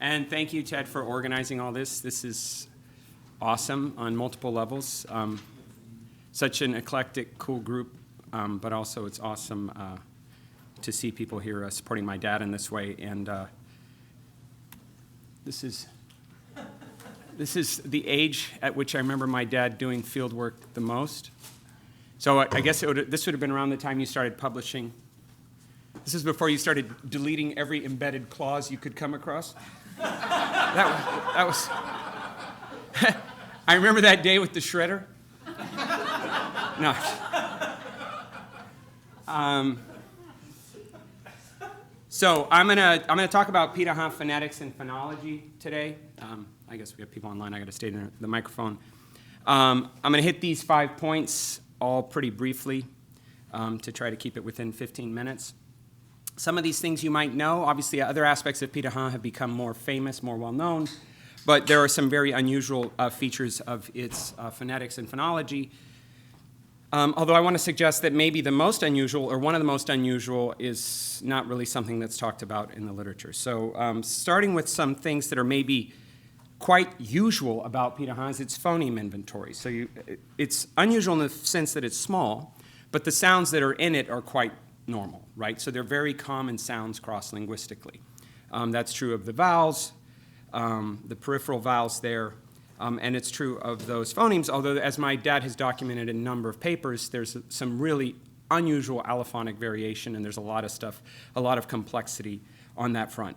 And thank you, Ted, for organizing all this. This is awesome on multiple levels. Such an eclectic, cool group, but also it's awesome to see people here supporting my dad in this way. And this is the age at which I remember my dad doing field work the most. So I guess this would have been around the time you started publishing. This is before you started deleting every embedded clause you could come across. That was I remember that day with the shredder. No. So I'm gonna talk about Pirahā phonetics and phonology today. I guess we have people online. I got to stay near the microphone. I'm gonna hit these 5 points all pretty briefly to try to keep it within 15 minutes. Some of these things you might know. Obviously, other aspects of Pirahā have become more famous, more well-known, but there are some very unusual features of its phonetics and phonology. Although I want to suggest that maybe the most unusual, or one of the most unusual, is not really something that's talked about in the literature. So starting with some things that are maybe quite usual about Pirahā is its phoneme inventory. So it's unusual in the sense that it's small, but the sounds that are in it are quite normal, right? So they're very common sounds cross-linguistically. That's true of the vowels, the peripheral vowels there, and it's true of those phonemes, although as my dad has documented in a number of papers, there's some really unusual allophonic variation, and there's a lot of stuff, a lot of complexity on that front.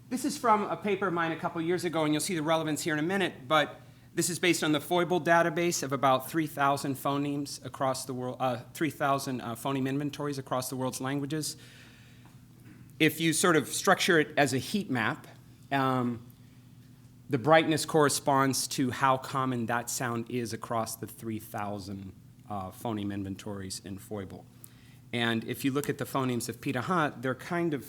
This is from a paper of mine a couple years ago, and you'll see the relevance here in a minute, but this is based on the Foible database of about 3,000 phonemes across the world, 3,000 phoneme inventories across the world's languages. If you sort of structure it as a heat map, the brightness corresponds to how common that sound is across the 3,000 phoneme inventories in Foible. And if you look at the phonemes of Pirahā, they're kind of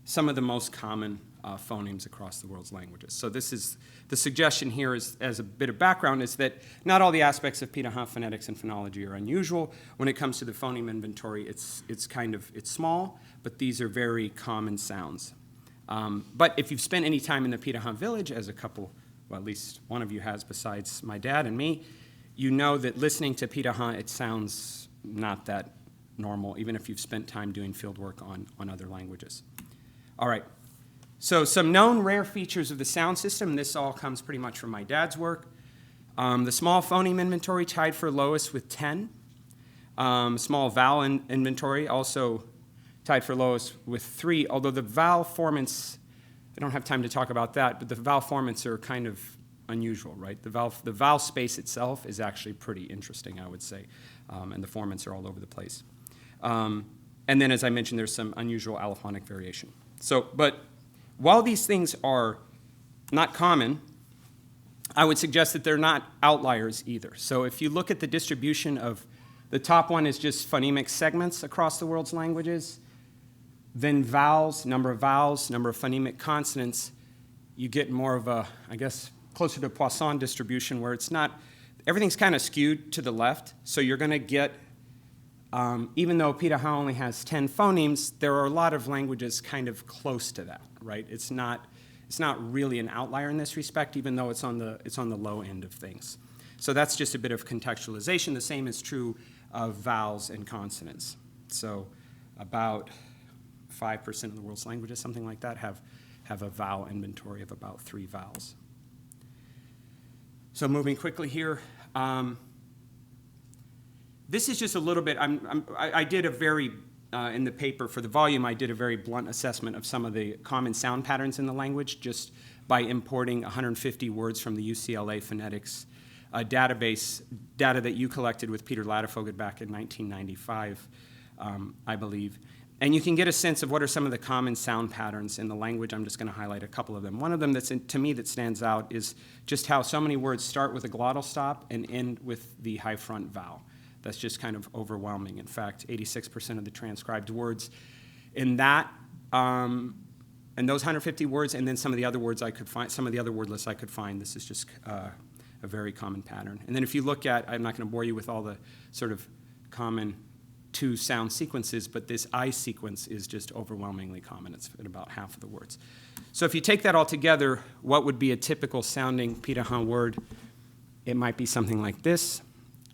some of the most common phonemes across the world's languages. So this is the suggestion here is, as a bit of background, is that not all the aspects of Pirahā phonetics and phonology are unusual. When it comes to the phoneme inventory, it's small, but these are very common sounds. But if you've spent any time in the Pirahā village, as a couple, well, at least one of you has besides my dad and me, you know that listening to Pirahā, it sounds not that normal, even if you've spent time doing field work on other languages. All right. So some known rare features of the sound system. This all comes pretty much from my dad's work. The small phoneme inventory tied for lowest with 10. Small vowel inventory also tied for lowest with 3, although the vowel formants, I don't have time to talk about that, but the vowel formants are kind of unusual, right? The vowel space itself is actually pretty interesting, I would say, and the formants are all over the place. And then, as I mentioned, there's some unusual allophonic variation. So, but while these things are not common, I would suggest that they're not outliers either. So if you look at the distribution of, the top one is just phonemic segments across the world's languages, then vowels, number of phonemic consonants, you get more of a, I guess, closer to Poisson distribution where it's not, everything's kind of skewed to the left, so you're going to get, even though Pirahā only has 10 phonemes, there are a lot of languages kind of close to that, right? It's not really an outlier in this respect, even though it's on the low end of things. So that's just a bit of contextualization. The same is true of vowels and consonants. So about 5% of the world's languages, something like that, have a vowel inventory of about 3 vowels. So moving quickly here. This is just a little bit, I did a very, in the paper for the volume, I did a very blunt assessment of some of the common sound patterns in the language just by importing 150 words from the UCLA phonetics database, data that you collected with Peter Ladefoged back in 1995, I believe. And you can get a sense of what are some of the common sound patterns in the language. I'm just going to highlight a couple of them. One of them that's to me that stands out is just how so many words start with a glottal stop and end with the high front vowel. That's just kind of overwhelming. In fact, 86% of the transcribed words in that, and those 150 words, and then some of the other words I could find, some of the other word lists I could find, this is just a very common pattern. And then if you look at, I'm not going to bore you with all the sort of common two sound sequences, but this I sequence is just overwhelmingly common. It's in about half of the words. So if you take that all together, what would be a typical sounding Pirahā word? It might be something like this,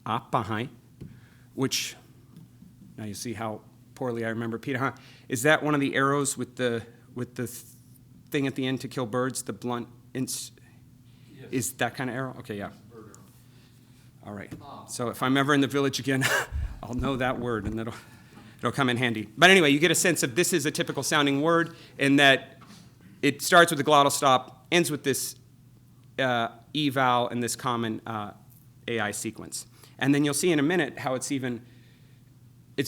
apahai, which, now you see how poorly I remember Pirahā. Is that one of the arrows with the thing at the end to kill birds, the blunt? Yes. Is that kind of arrow? Okay, yeah. All right. So if I'm ever in the village again, I'll know that word, and it'll come in handy. But anyway, you get a sense of this is a typical sounding word in that it starts with a glottal stop, ends with this E vowel and this common AI sequence. And then you'll see in a minute how it's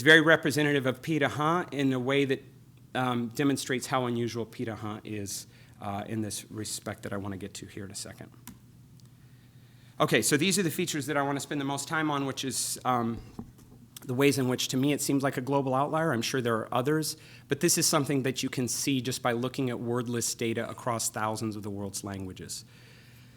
very representative of Pirahā in a way that demonstrates how unusual Pirahā is in this respect that I want to get to here in a second. Okay, so these are the features that I want to spend the most time on, which is the ways in which, to me, it seems like a global outlier. I'm sure there are others, but this is something that you can see just by looking at word list data across thousands of the world's languages.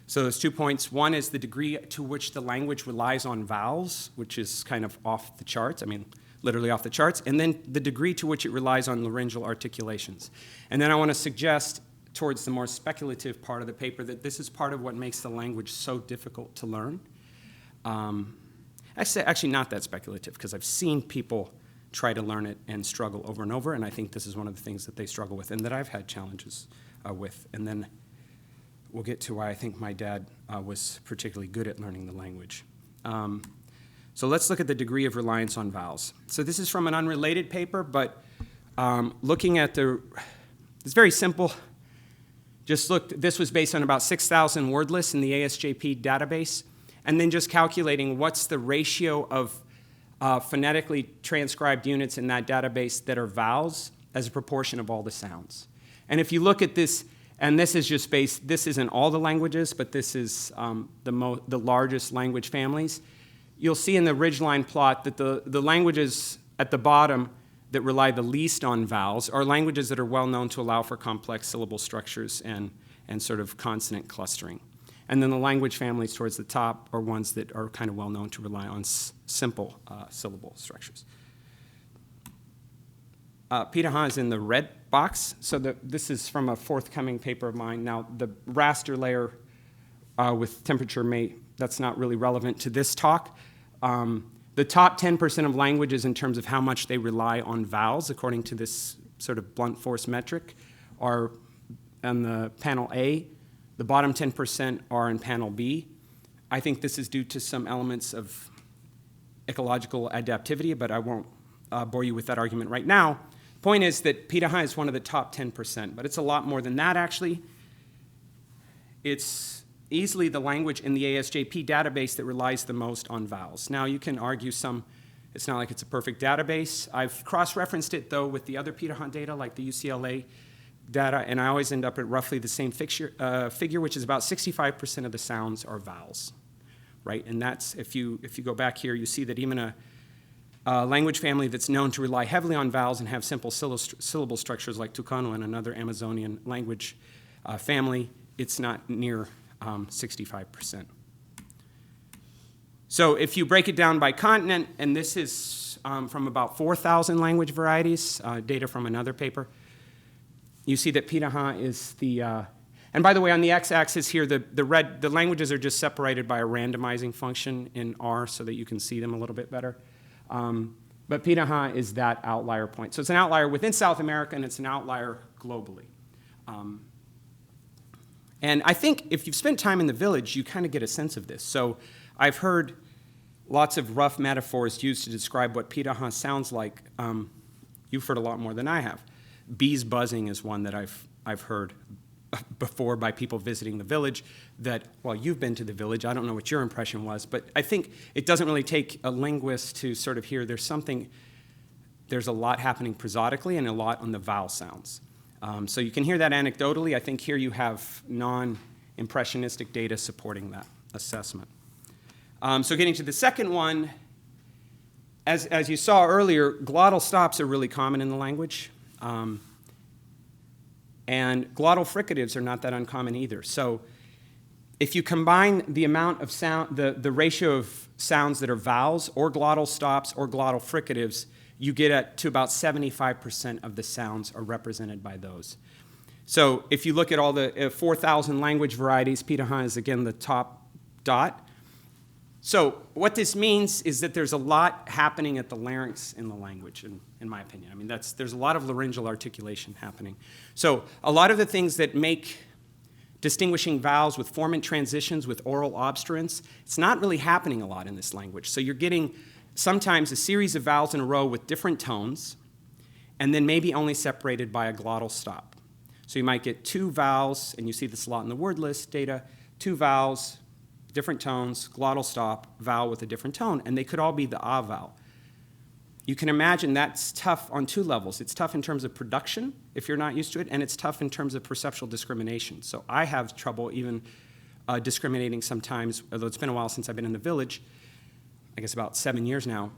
So there's 2 points. One is the degree to which the language relies on vowels, which is kind of off the charts. I mean, literally off the charts. And then the degree to which it relies on laryngeal articulations. And then I want to suggest, towards the more speculative part of the paper, that this is part of what makes the language so difficult to learn. Actually not that speculative, because I've seen people try to learn it and struggle over and over, and I think this is one of the things that they struggle with and that I've had challenges with. And then we'll get to why I think my dad was particularly good at learning the language. So let's look at the degree of reliance on vowels. So this is from an unrelated paper, but looking at it's very simple. This was based on about 6,000 word lists in the ASJP database, and then just calculating what's the ratio of phonetically transcribed units in that database that are vowels as a proportion of all the sounds. And if you look at this, and this is just this isn't all the languages, but this is the largest language families, you'll see in the ridgeline plot that the languages at the bottom that rely the least on vowels are languages that are well known to allow for complex syllable structures and sort of consonant clustering. And then the language families towards the top are ones that are kind of well known to rely on simple syllable structures. Pirahā is in the red box. So this is from a forthcoming paper of mine. Now, the raster layer with temperature that's not really relevant to this talk. The top 10% of languages in terms of how much they rely on vowels, according to this sort of blunt force metric, are on the panel A. The bottom 10% are in panel B. I think this is due to some elements of ecological adaptivity, but I won't bore you with that argument right now. Point is that Pirahā is one of the top 10%, but it's a lot more than that, actually. It's easily the language in the ASJP database that relies the most on vowels. Now, you can argue it's not like it's a perfect database. I've cross-referenced it, though, with the other Pirahā data, like the UCLA data, and I always end up at roughly the same figure, which is about 65% of the sounds are vowels, right? And that's, if you go back here, you see that even a language family that's known to rely heavily on vowels and have simple syllable structures like Tucano and another Amazonian language family, it's not near 65%. So if you break it down by continent, and this is from about 4,000 language varieties, data from another paper, you see that Pirahā is the, and by the way, on the x-axis here, the languages are just separated by a randomizing function in R so that you can see them a little bit better. But Pirahā is that outlier point. So it's an outlier within South America, and it's an outlier globally. And I think if you've spent time in the village, you kind of get a sense of this. So I've heard lots of rough metaphors used to describe what Pirahā sounds like. You've heard a lot more than I have. Bees buzzing is one that I've heard before by people visiting the village that, well, you've been to the village. I don't know what your impression was, but I think it doesn't really take a linguist to sort of hear there's a lot happening prosodically and a lot on the vowel sounds. So you can hear that anecdotally. I think here you have non-impressionistic data supporting that assessment. So getting to the second one, as you saw earlier, glottal stops are really common in the language. And glottal fricatives are not that uncommon either. So if you combine the amount of sound, the ratio of sounds that are vowels or glottal stops or glottal fricatives, you get to about 75% of the sounds are represented by those. So if you look at all the 4,000 language varieties, Pirahā is again the top dot. So what this means is that there's a lot happening at the larynx in the language, in my opinion. I mean, there's a lot of laryngeal articulation happening. So a lot of the things that make distinguishing vowels with formant transitions, with oral obstruents, it's not really happening a lot in this language. So you're getting sometimes a series of vowels in a row with different tones, and then maybe only separated by a glottal stop. So you might get two vowels, and you see this a lot in the word list data, two vowels, different tones, glottal stop, vowel with a different tone, and they could all be the ah vowel. You can imagine that's tough on two levels. It's tough in terms of production, if you're not used to it, and it's tough in terms of perceptual discrimination. So I have trouble even discriminating sometimes, although it's been a while since I've been in the village, I guess about 7 years now,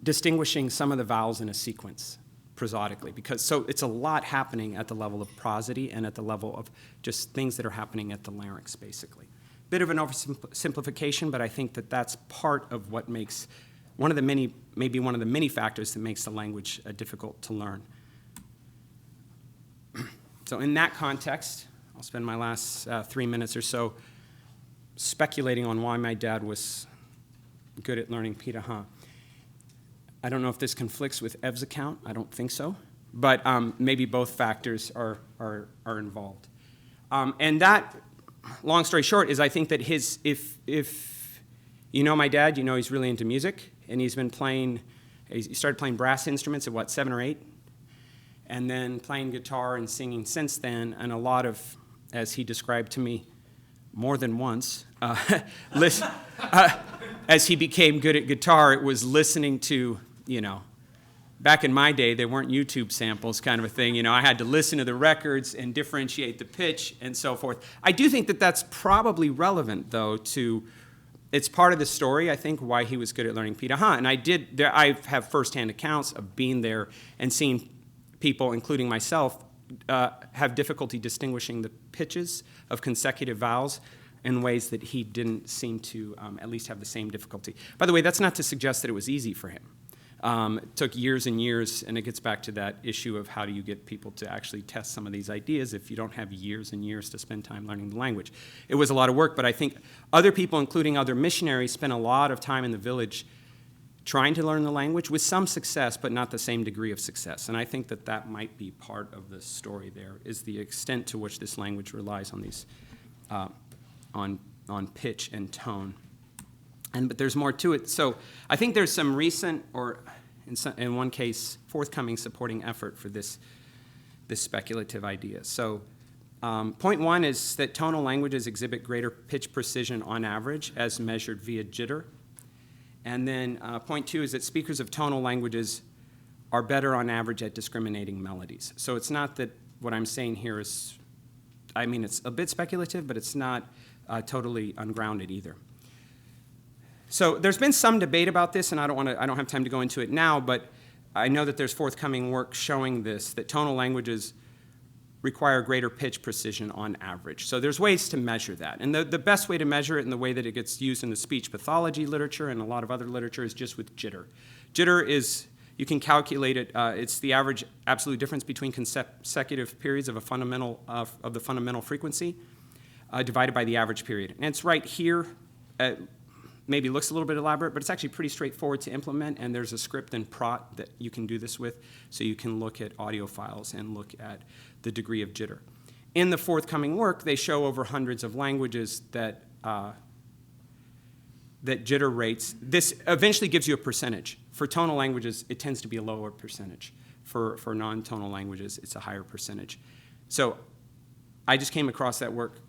distinguishing some of the vowels in a sequence prosodically, because so it's a lot happening at the level of prosody and at the level of just things that are happening at the larynx, basically. Bit of an oversimplification, but I think that that's part of what makes maybe one of the many factors that makes the language difficult to learn. So in that context, I'll spend my last 3 minutes or so speculating on why my dad was good at learning Pirahā. I don't know if this conflicts with Ev's account. I don't think so. But maybe both factors are involved. And that, long story short, is I think that if you know my dad, you know he's really into music. And he started playing brass instruments at, 7 or 8? And then playing guitar and singing since then. And a lot of, as he described to me more than once, as he became good at guitar, it was listening to, back in my day, there weren't YouTube samples kind of a thing. I had to listen to the records and differentiate the pitch and so forth. I do think that that's probably relevant, though, it's part of the story, I think, why he was good at learning Pirahā. And I have firsthand accounts of being there and seeing people, including myself, have difficulty distinguishing the pitches of consecutive vowels in ways that he didn't seem to at least have the same difficulty. By the way, that's not to suggest that it was easy for him. It took years and years, and it gets back to that issue of how do you get people to actually test some of these ideas if you don't have years and years to spend time learning the language. It was a lot of work, but I think other people, including other missionaries, spent a lot of time in the village trying to learn the language with some success, but not the same degree of success. And I think that that might be part of the story there, is the extent to which this language relies on these, on pitch and tone. But there's more to it. So I think there's some recent, or in one case, forthcoming supporting effort for this speculative idea. So point one is that tonal languages exhibit greater pitch precision on average as measured via jitter. And then point two is that speakers of tonal languages are better on average at discriminating melodies. So it's not that what I'm saying here is, it's a bit speculative, but it's not totally ungrounded either. So there's been some debate about this, and I don't have time to go into it now, but I know that there's forthcoming work showing this, that tonal languages require greater pitch precision on average. So there's ways to measure that. And the best way to measure it, and the way that it gets used in the speech pathology literature and a lot of other literature, is just with jitter. Jitter is, you can calculate it, it's the average absolute difference between consecutive periods of the fundamental frequency divided by the average period. And it's right here. Maybe looks a little bit elaborate, but it's actually pretty straightforward to implement, and there's a script in Prot that you can do this with, so you can look at audio files and look at the degree of jitter. In the forthcoming work, they show over hundreds of languages that jitter rates. This eventually gives you a percentage. For tonal languages, it tends to be a lower percentage. For non-tonal languages, it's a higher percentage. So I just came across that work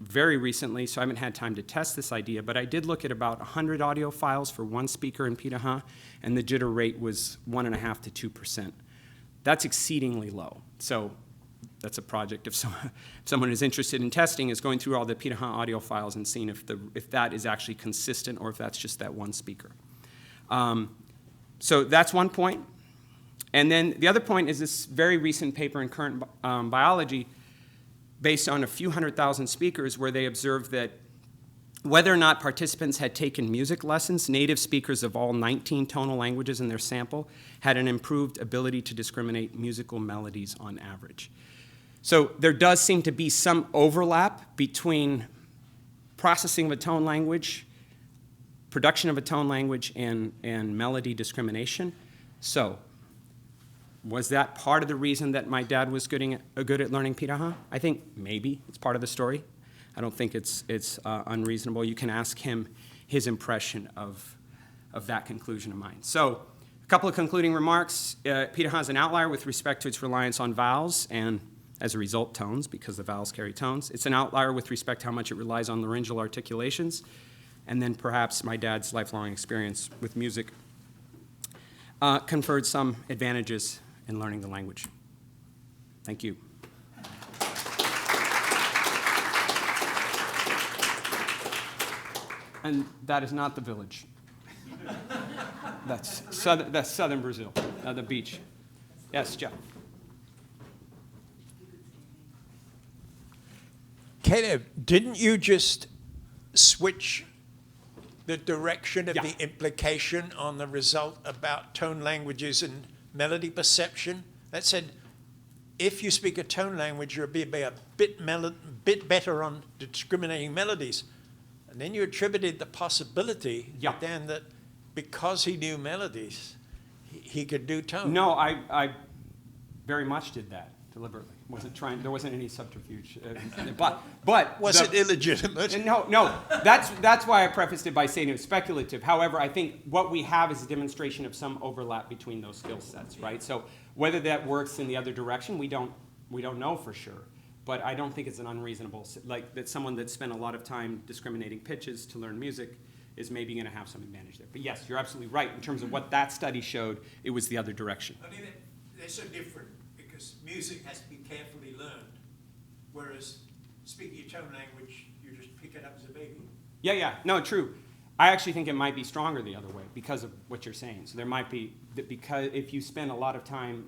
very recently, so I haven't had time to test this idea, but I did look at about 100 audio files for one speaker in Pirahā, and the jitter rate was 1.5% to 2%. That's exceedingly low. So that's a project if someone is interested in testing, is going through all the Pirahā audio files and seeing if that is actually consistent or if that's just that one speaker. So that's one point. And then the other point is this very recent paper in Current Biology based on a few 100,000 speakers, where they observed that whether or not participants had taken music lessons, native speakers of all 19 tonal languages in their sample had an improved ability to discriminate musical melodies on average. So there does seem to be some overlap between processing of a tone language, production of a tone language, and melody discrimination. So was that part of the reason that my dad was good at learning Pirahā? I think maybe it's part of the story. I don't think it's unreasonable. You can ask him his impression of that conclusion of mine. So a couple of concluding remarks. Pirahā is an outlier with respect to its reliance on vowels and, as a result, tones, because the vowels carry tones. It's an outlier with respect to how much it relies on laryngeal articulations. And then perhaps my dad's lifelong experience with music conferred some advantages in learning the language. Thank you. And that is not the village. That's southern Brazil, the beach. Yes, Jeff. Caleb, didn't you just switch the direction of the implication on the result about tone languages and melody perception? That said, if you speak a tone language, you'll be a bit better on discriminating melodies. And then you attributed the possibility to Dan that because he knew melodies, he could do tone. No, I very much did that deliberately. There wasn't any subterfuge. But was it illegitimate? No. That's why I prefaced it by saying it was speculative. However, I think what we have is a demonstration of some overlap between those skill sets, right? So whether that works in the other direction, we don't know for sure. But I don't think it's an unreasonable, like that someone that spent a lot of time discriminating pitches to learn music is maybe going to have some advantage there. But yes, you're absolutely right. In terms of what that study showed, it was the other direction. I mean, they're so different because music has to be carefully learned, whereas speaking your tone language, you just pick it up as a baby. Yeah. No, true. I actually think it might be stronger the other way because of what you're saying. So there might be, because if you spend a lot of time,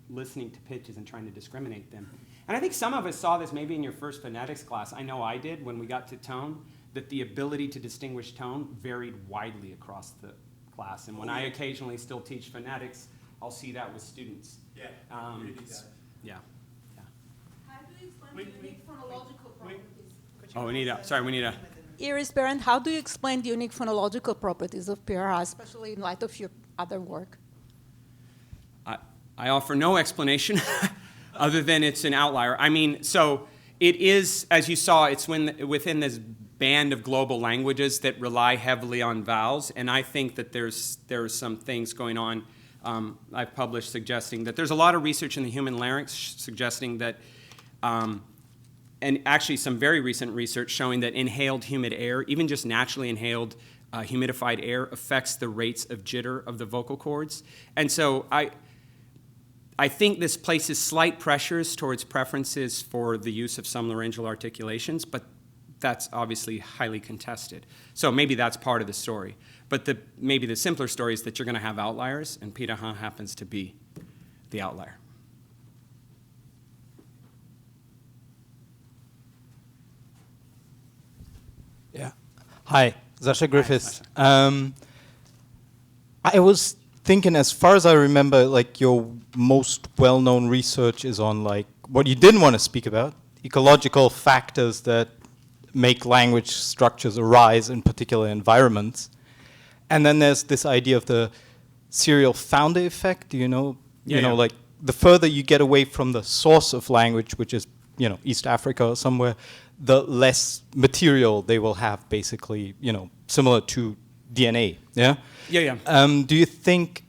listening to pitches and trying to discriminate them. And I think some of us saw this maybe in your first phonetics class. I know I did when we got to tone, that the ability to distinguish tone varied widely across the class. And when I occasionally still teach phonetics, I'll see that with students. Yeah, really does. Yeah. How do you explain the unique phonological properties? Oh, we need a... Iris Berend, how do you explain the unique phonological properties of Pirahā, especially in light of your other work? I offer no explanation other than it's an outlier. I mean, so it is, as you saw, it's within this band of global languages that rely heavily on vowels, and I think that there's some things going on. I've published suggesting that there's a lot of research in the human larynx suggesting that, and actually some very recent research showing that inhaled humid air, even just naturally inhaled humidified air, affects the rates of jitter of the vocal cords. And so I think this places slight pressures towards preferences for the use of some laryngeal articulations, but that's obviously highly contested. So maybe that's part of the story. But maybe the simpler story is that you're going to have outliers, and Pirahā happens to be the outlier. Yeah. Hi, Sasha Griffiths. Hi, I was thinking, as far as I remember, like your most well-known research is on like what you didn't want to speak about, ecological factors that make language structures arise in particular environments. And then there's this idea of the serial founder effect, like the further you get away from the source of language, which is, East Africa or somewhere, the less material they will have, basically, similar to DNA, yeah? Yeah. Do you think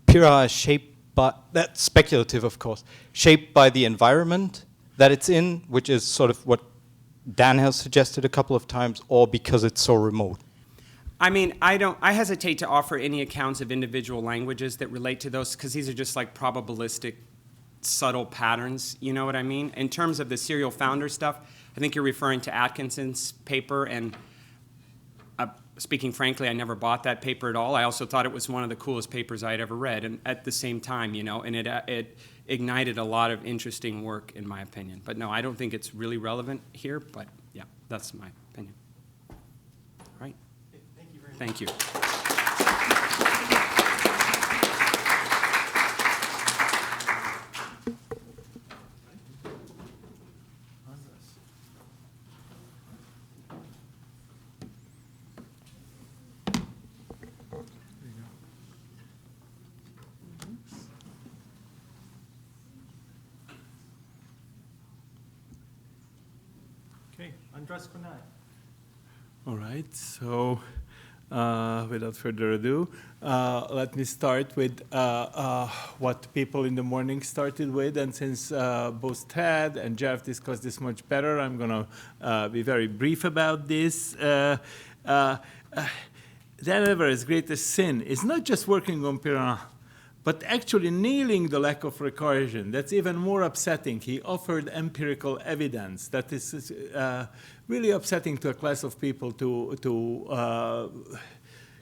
Pirahā is shaped by, that's speculative, of course, shaped by the environment that it's in, which is sort of what Dan has suggested a couple of times, or because it's so remote? I mean, I hesitate to offer any accounts of individual languages that relate to those, because these are just like probabilistic, subtle patterns, you know what I mean? In terms of the serial founder stuff, I think you're referring to Atkinson's paper, and speaking frankly, I never bought that paper at all. I also thought it was one of the coolest papers I'd ever read, and at the same time, and it ignited a lot of interesting work, in my opinion. But no, I don't think it's really relevant here, but Yeah, that's my opinion. All right. Thank you very much. Thank you. Okay, Andras Kornai. All right, so without further ado, let me start with what people in the morning started with. And since both Ted and Jeff discussed this much better, I'm going to be very brief about this. Dan Everett's greatest sin is not just working on Pirahā, but actually nailing the lack of recursion. That's even more upsetting. He offered empirical evidence that is really upsetting to a class of people to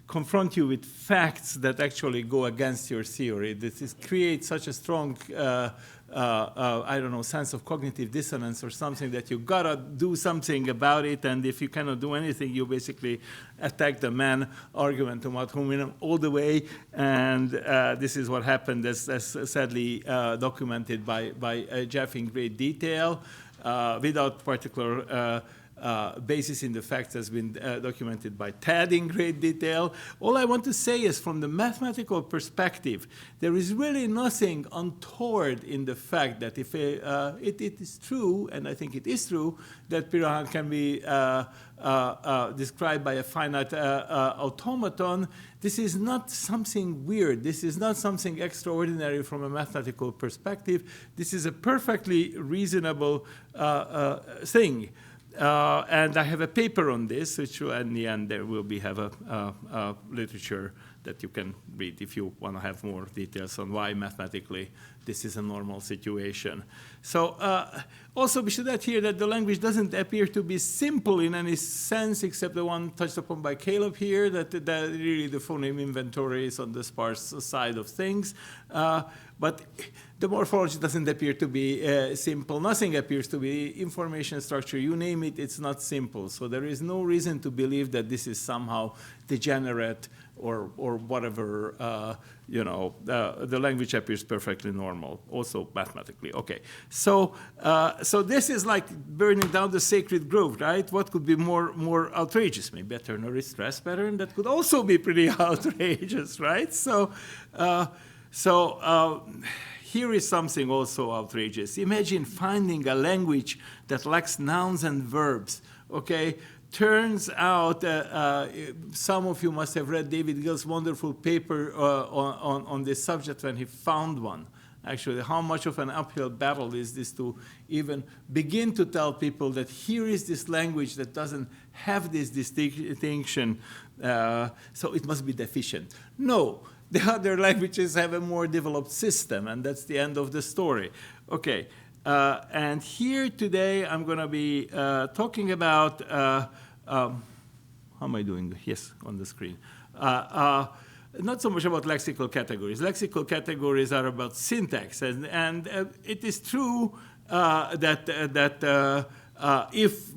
confront you with facts that actually go against your theory. This creates such a strong, I don't know, sense of cognitive dissonance or something that you gotta do something about it, and if you cannot do anything, you basically attack the man argumentum ad hominem all the way, and this is what happened, as sadly documented by Jeff in great detail, without particular basis in the facts has been documented by Ted in great detail. All I want to say is from the mathematical perspective, there is really nothing untoward in the fact that if it is true, and I think it is true, that Pirahā can be described by a finite automaton. This is not something weird. This is not something extraordinary from a mathematical perspective. This is a perfectly reasonable thing. And I have a paper on this, which in the end there will have a literature that you can read if you want to have more details on why mathematically this is a normal situation. So also we should add here that the language doesn't appear to be simple in any sense, except the one touched upon by Caleb here, that really the phoneme inventory is on the sparse side of things. But the morphology doesn't appear to be simple. Nothing appears to be information structure. You name it, it's not simple. So there is no reason to believe that this is somehow degenerate or whatever. The language appears perfectly normal, also mathematically. Okay, so this is like burning down the sacred grove, right? What could be more outrageous? Maybe a ternary stress pattern that could also be pretty outrageous, right? So here is something also outrageous. Imagine finding a language that lacks nouns and verbs, okay? Turns out, some of you must have read David Gill's wonderful paper on this subject when he found one. Actually, how much of an uphill battle is this to even begin to tell people that here is this language that doesn't have this distinction, so it must be deficient. No. The other languages have a more developed system, and that's the end of the story. Okay, and here today I'm going to be talking about, how am I doing? Yes, on the screen. Not so much about lexical categories. Lexical categories are about syntax, and it is true that if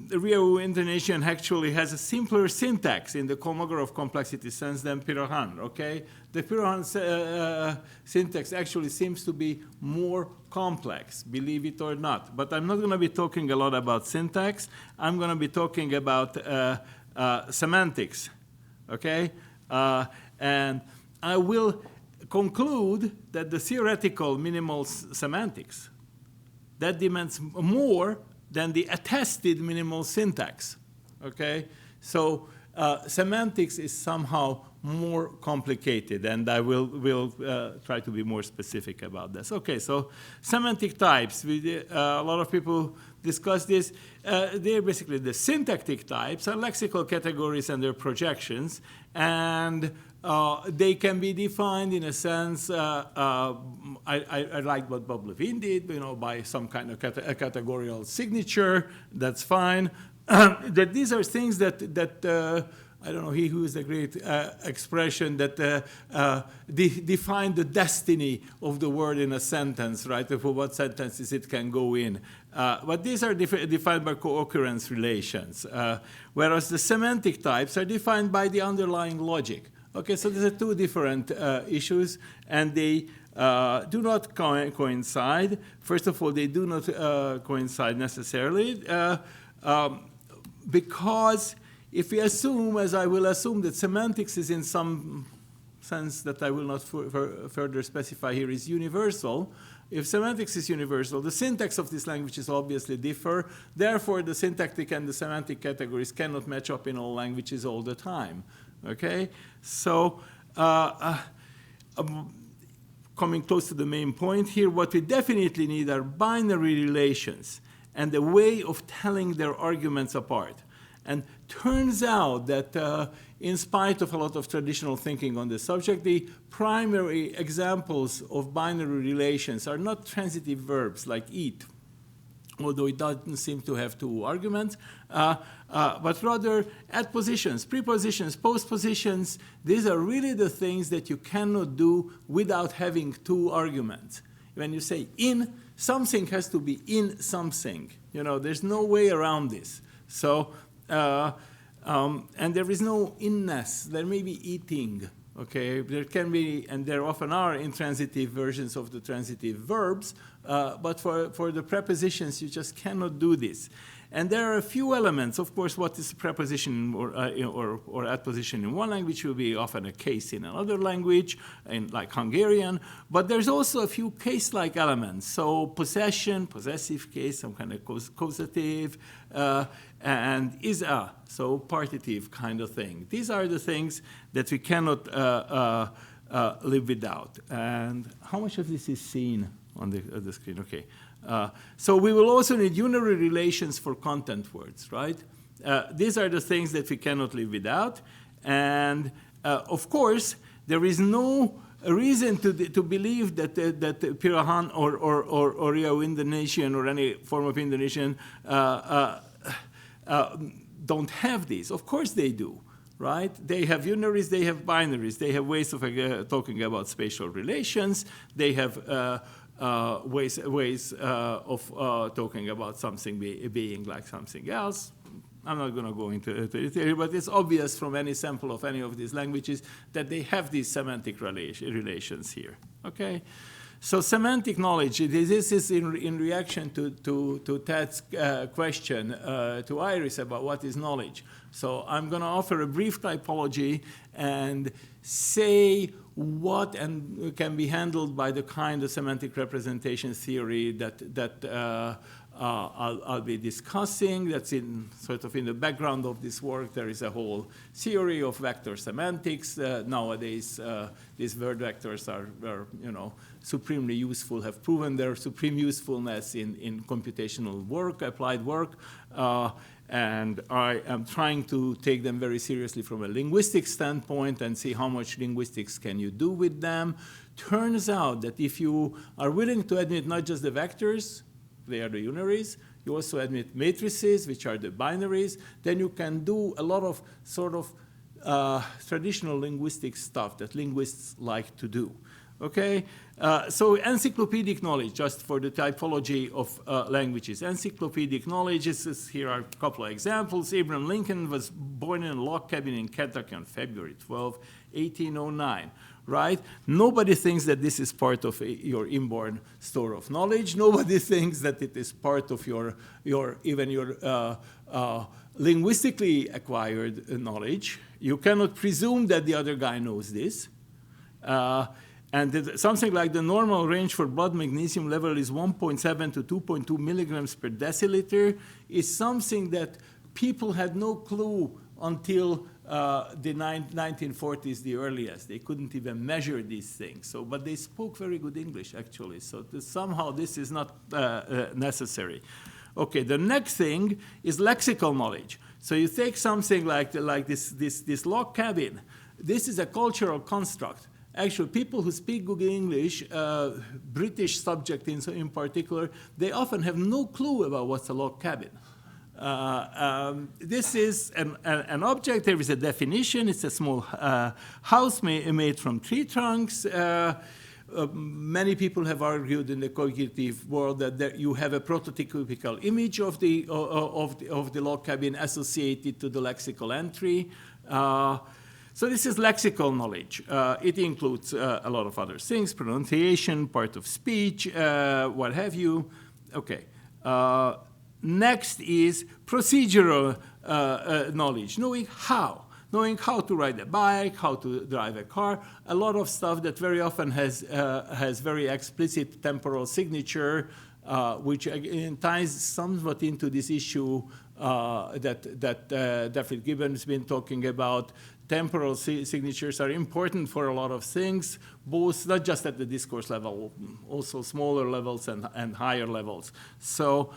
Rio intonation actually has a simpler syntax in the Kolmogorov complexity sense than Pirahā, okay? The Pirahā syntax actually seems to be more complex, believe it or not. But I'm not going to be talking a lot about syntax. I'm going to be talking about semantics, okay? And I will conclude that the theoretical minimal semantics, that demands more than the attested minimal syntax, okay? So semantics is somehow more complicated, and I will try to be more specific about this. Okay, so semantic types, a lot of people discuss this. They're basically the syntactic types are lexical categories and their projections, and they can be defined in a sense, I like what Bob Levine did, by some kind of a categorical signature, that's fine. That these are things that I don't know, he who is a great expression that define the destiny of the word in a sentence, right? For what sentences it can go in. But these are defined by co-occurrence relations, whereas the semantic types are defined by the underlying logic. Okay, so these are two different issues, and they do not coincide. First of all, they do not coincide necessarily because if we assume, as I will assume, that semantics is in some sense that I will not further specify here is universal, if semantics is universal, the syntax of these languages obviously differ. Therefore, the syntactic and the semantic categories cannot match up in all languages all the time. Okay? So, coming close to the main point here, what we definitely need are binary relations and a way of telling their arguments apart. And turns out that in spite of a lot of traditional thinking on the subject, the primary examples of binary relations are not transitive verbs like eat, although it doesn't seem to have two arguments, but rather adpositions, prepositions, postpositions. These are really the things that you cannot do without having two arguments. When you say in, something has to be in something. You know, there's no way around this. So, and there is no inness. There may be eating, okay? There can be, and there often are intransitive versions of the transitive verbs, but for the prepositions, you just cannot do this. And there are a few elements. Of course, what is preposition or adposition in one language will be often a case in another language, like Hungarian. But there's also a few case-like elements. So possession, possessive case, some kind of causative, and is a, so partitive kind of thing. These are the things that we cannot live without. And how much of this is seen on the screen? Okay. So we will also need unary relations for content words, right? These are the things that we cannot live without. And of course, there is no reason to believe that Pirahā or Indonesian or any form of Indonesian don't have these. Of course they do, right? They have unaries, they have binaries, they have ways of talking about spatial relations, they have ways of talking about something being like something else. I'm not going to go into it here, but it's obvious from any sample of any of these languages that they have these semantic relations here. Okay, so semantic knowledge. This is in reaction to Ted's question to Iris about what is knowledge. So I'm going to offer a brief typology and say what and can be handled by the kind of semantic representation theory that I'll be discussing. That's in sort of in the background of this work. There is a whole theory of vector semantics. Nowadays, these word vectors are supremely useful, have proven their supreme usefulness in computational work, applied work. And I am trying to take them very seriously from a linguistic standpoint and see how much linguistics can you do with them. Turns out that if you are willing to admit not just the vectors, they are the unaries, you also admit matrices, which are the binaries, then you can do a lot of sort of traditional linguistic stuff that linguists like to do. Okay, so encyclopedic knowledge, just for the typology of languages. Encyclopedic knowledge, here are a couple of examples. Abraham Lincoln was born in a log cabin in Kentucky on February 12, 1809, right? Nobody thinks that this is part of your inborn store of knowledge. Nobody thinks that it is part of your linguistically acquired knowledge. You cannot presume that the other guy knows this. And something like the normal range for blood magnesium level is 1.7 to 2.2 milligrams per deciliter is something that people had no clue until the 1940s, the earliest. They couldn't even measure these things. So, but they spoke very good English, actually. So somehow this is not necessary. Okay, the next thing is lexical knowledge. So you take something like this log cabin. This is a cultural construct. Actually, people who speak good English, British subject in particular, they often have no clue about what's a log cabin. This is an object. There is a definition. It's a small house made from tree trunks. Many people have argued in the cognitive world that you have a prototypical image of the log cabin associated to the lexical entry. So this is lexical knowledge. It includes a lot of other things, pronunciation, part of speech, what have you. Okay. Next is procedural knowledge, knowing how to ride a bike, how to drive a car, a lot of stuff that very often has very explicit temporal signature, which ties somewhat into this issue that David Gibbon's been talking about. Temporal signatures are important for a lot of things, both not just at the discourse level, also smaller levels and higher levels. So,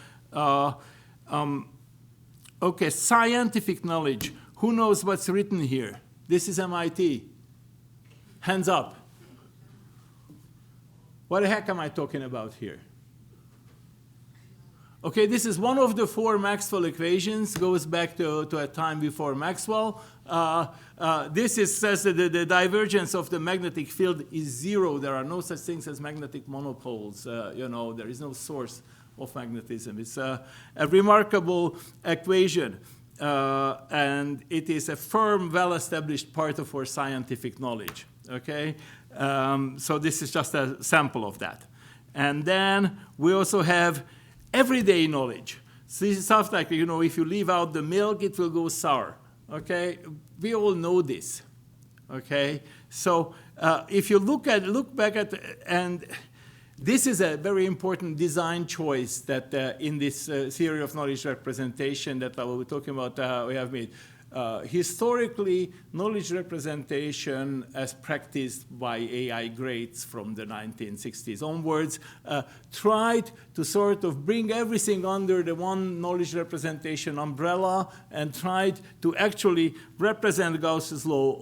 okay, scientific knowledge. Who knows what's written here? This is MIT. Hands up. What the heck am I talking about here? Okay, this is one of the 4 Maxwell equations, goes back to a time before Maxwell. This says that the divergence of the magnetic field is 0. There are no such things as magnetic monopoles. There is no source of magnetism. It's a remarkable equation, and it is a firm, well-established part of our scientific knowledge. Okay, so this is just a sample of that. And then we also have everyday knowledge. So this is stuff like, if you leave out the milk, it will go sour. Okay, we all know this. Okay, so if you look back at, and this is a very important design choice that in this theory of knowledge representation that I will be talking about, we have made. Historically, knowledge representation as practiced by AI greats from the 1960s onwards tried to sort of bring everything under the one knowledge representation umbrella and tried to actually represent Gauss's law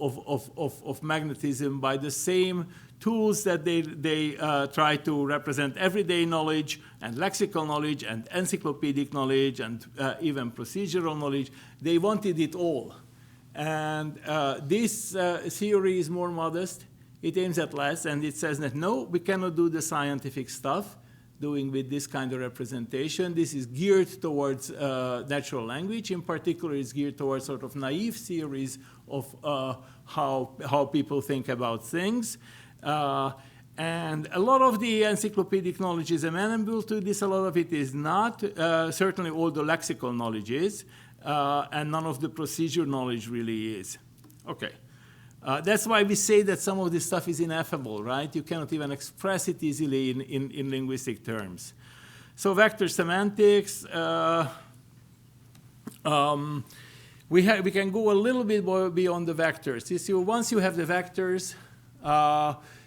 of magnetism by the same tools that they try to represent everyday knowledge and lexical knowledge and encyclopedic knowledge and even procedural knowledge. They wanted it all. And this theory is more modest. It aims at less, and it says that, no, we cannot do the scientific stuff doing with this kind of representation. This is geared towards natural language. In particular, it's geared towards sort of naive theories of how people think about things. And a lot of the encyclopedic knowledge is amenable to this, a lot of it is not. Certainly all the lexical knowledge is, and none of the procedure knowledge really is. Okay. That's why we say that some of this stuff is ineffable, right? You cannot even express it easily in linguistic terms. So vector semantics, we can go a little bit more beyond the vectors. You see, once you have the vectors,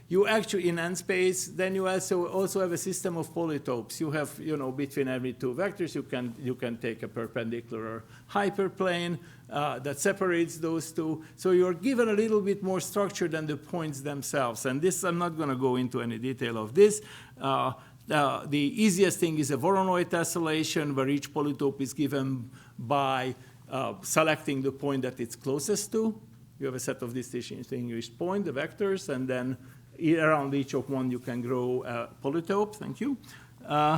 you actually, in n space, then you also have a system of polytopes. You have, between every 2 vectors, you can take a perpendicular hyperplane that separates those 2. So you're given a little bit more structure than the points themselves. And this, I'm not going to go into any detail of this. The easiest thing is a Voronoi tessellation, where each polytope is given by selecting the point that it's closest to. You have a set of distinguished points, the vectors, and then around each of one you can grow a polytope. Thank you. I'm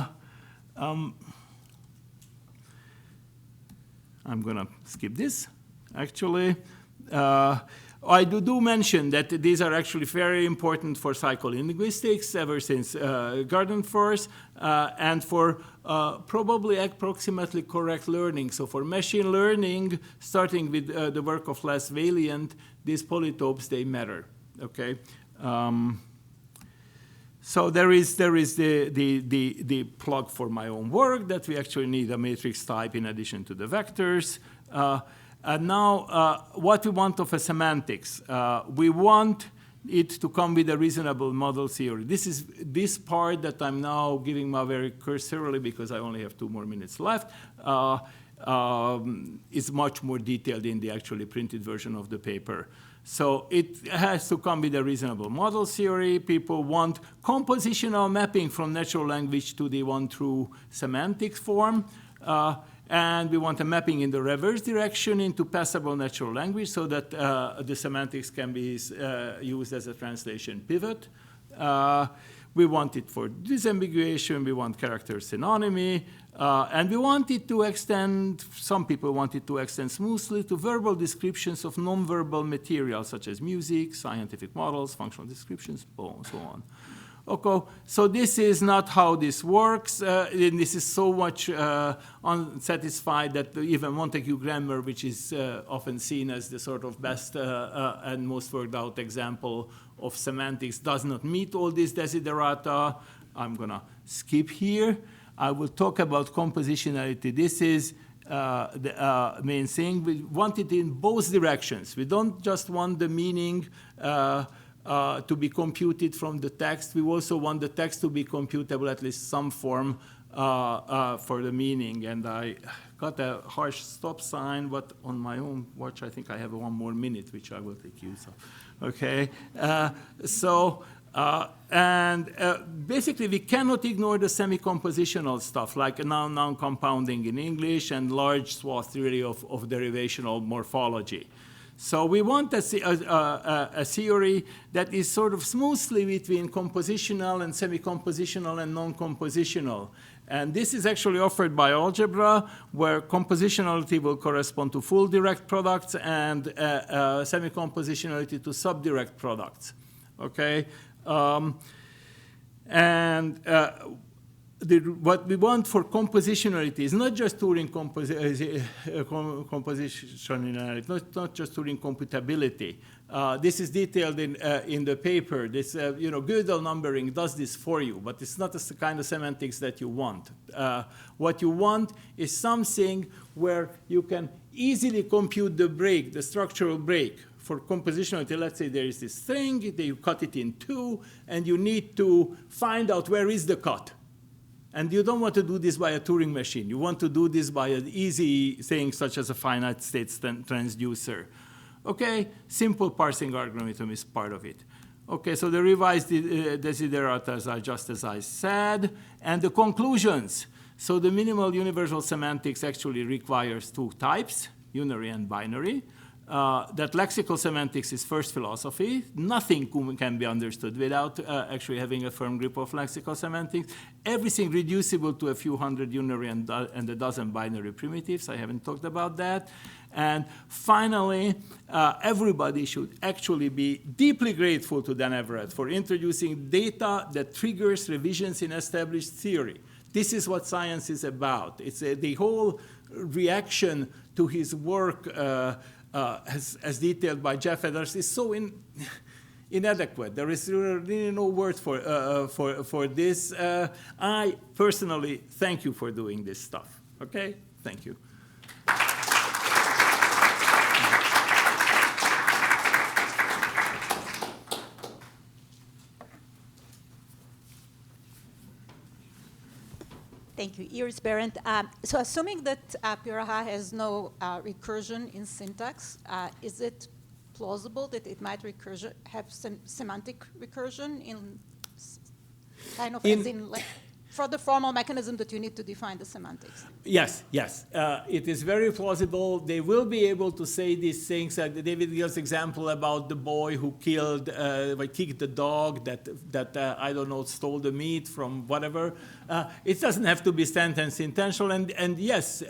going to skip this, actually. I do mention that these are actually very important for psycholinguistics ever since Gardenforth, and for probably approximately correct learning. So for machine learning, starting with the work of Les Valiant, these polytopes, they matter. Okay. So there is the plug for my own work, that we actually need a matrix type in addition to the vectors. And now, what we want of a semantics. We want it to come with a reasonable model theory. This is this part that I'm now giving my very cursorily, because I only have 2 more minutes left, is much more detailed in the actually printed version of the paper. So it has to come with a reasonable model theory. People want compositional mapping from natural language to the one true semantics form. And we want a mapping in the reverse direction into passable natural language so that the semantics can be used as a translation pivot. We want it for disambiguation, we want character synonymy, and we want it to extend, some people want it to extend smoothly to verbal descriptions of nonverbal material such as music, scientific models, functional descriptions, so on. Okay, so this is not how this works. And this is so much unsatisfied that even Montague grammar, which is often seen as the sort of best and most worked out example of semantics, does not meet all these desiderata. I'm going to skip here. I will talk about compositionality. This is the main thing. We want it in both directions. We don't just want the meaning to be computed from the text. We also want the text to be computable, at least some form for the meaning. And I got a harsh stop sign, but on my own watch, I think I have 1 more minute, which I will take use of. Okay, basically, we cannot ignore the semi-compositional stuff, like noun-noun compounding in English and large swath theory of derivational morphology. So we want a theory that is sort of smoothly between compositional and semi-compositional and non-compositional. And this is actually offered by algebra, where compositionality will correspond to full direct products and semi-compositionality to subdirect products. Okay? What we want for compositionality is not just Turing compositionality, not just Turing computability. This is detailed in the paper. This, Gödel numbering does this for you, but it's not the kind of semantics that you want. What you want is something where you can easily compute the break, the structural break. For compositionality, let's say there is this thing, you cut it in 2, and you need to find out where is the cut. And you don't want to do this by a Turing machine. You want to do this by an easy thing such as a finite state transducer. Okay, simple parsing algorithm is part of it. Okay, so the revised desideratas are just as I said. And the conclusions. So the minimal universal semantics actually requires 2 types, unary and binary. That lexical semantics is first philosophy. Nothing can be understood without actually having a firm grip of lexical semantics. Everything reducible to a few hundred unary and a dozen binary primitives. I haven't talked about that. And finally, everybody should actually be deeply grateful to Dan Everett for introducing data that triggers revisions in established theory. This is what science is about. It's the whole reaction to his work as detailed by Jeff Edwards is so inadequate. There is really no word for this. I personally thank you for doing this stuff. Okay? Thank you. Thank you. Iris Berendt. So assuming that Pirahā has no recursion in syntax, is it plausible that it might have semantic recursion in kind of as in like for the formal mechanism that you need to define the semantics? Yes, yes. It is very plausible. They will be able to say these things. David gives example about the boy who kicked the dog that I don't know, stole the meat from whatever. It doesn't have to be sentence intentional. And yes,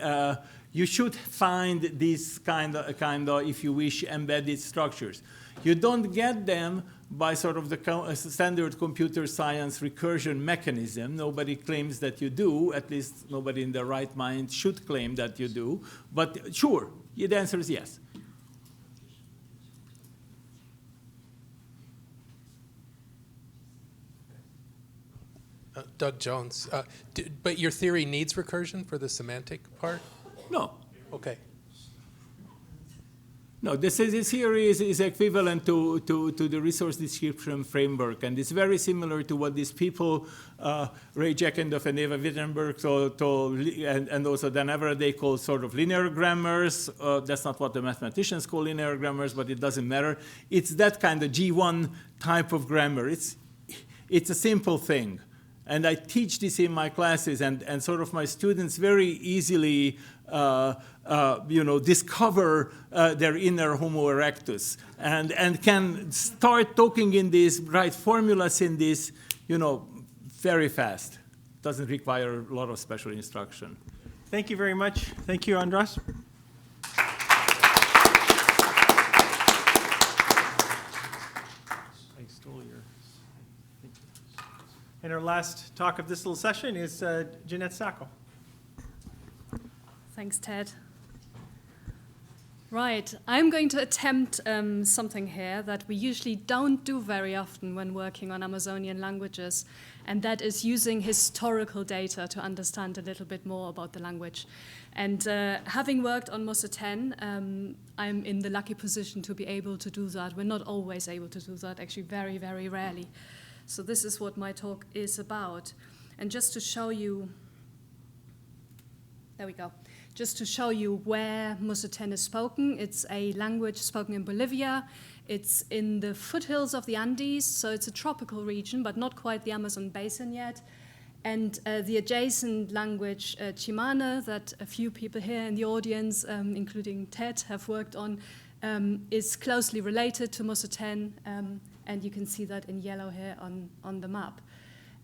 you should find these kind of, if you wish, embedded structures. You don't get them by sort of the standard computer science recursion mechanism. Nobody claims that you do, at least nobody in their right mind should claim that you do. But sure, the answer is yes. Doug Jones, but your theory needs recursion for the semantic part? No. Okay. No, this theory is equivalent to the resource description framework, and it's very similar to what these people, Ray Jackendorf and Eva Wittenberg, and also Dan Everett, they call sort of linear grammars. That's not what the mathematicians call linear grammars, but it doesn't matter. It's that kind of G1 type of grammar. It's a simple thing. And I teach this in my classes, and sort of my students very easily discover their inner Homo erectus and can start talking in this, write formulas in this, very fast. Doesn't require a lot of special instruction. Thank you very much. Thank you, Andras. I stole your. And our last talk of this little session is Jeannette Sakel. Thanks, Ted. Right, I'm going to attempt something here that we usually don't do very often when working on Amazonian languages, and that is using historical data to understand a little bit more about the language. And having worked on Mosetén, I'm in the lucky position to be able to do that. We're not always able to do that, actually very, very rarely. So this is what my talk is about. And just to show you, there we go. Just to show you where Mosetén is spoken, it's a language spoken in Bolivia. It's in the foothills of the Andes, so it's a tropical region, but not quite the Amazon basin yet. And the adjacent language, Chimane, that a few people here in the audience, including Ted, have worked on, is closely related to Mosetén, and you can see that in yellow here on the map.